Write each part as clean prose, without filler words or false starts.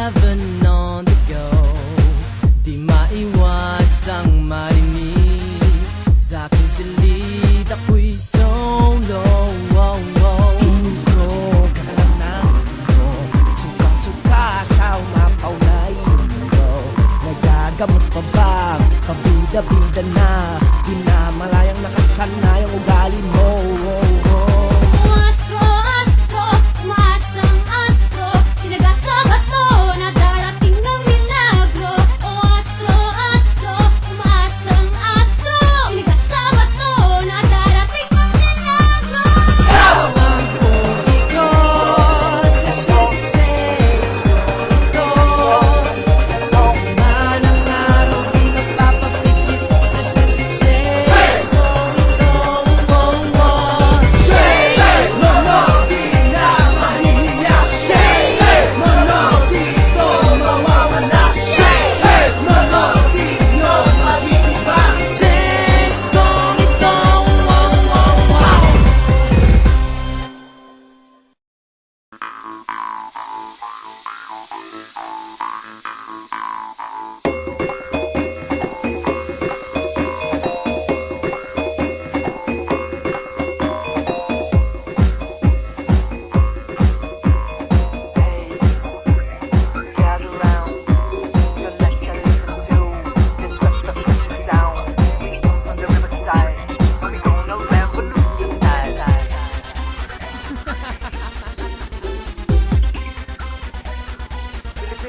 24/7 on the go. Di maiwasang marinig sa aking silid, ako'y solo. Intro, galaw ng intro, sukang-suka sa umapaw na intro. Nagagamot pa bang pabida-bida na pinamalayang nakasanayang ugali mo?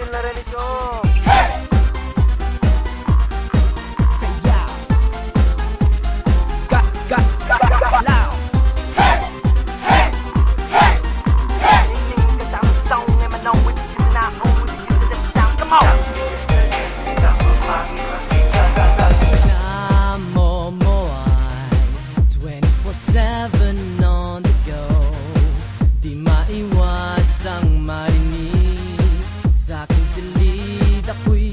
Narinig ko. Sayaw, galaw. Singing the damn song, and I know what you not own with you to the sound. Come on. Namo mo ay 24/7 on the go. Di maiwasang marinig sa aking silid, ako'y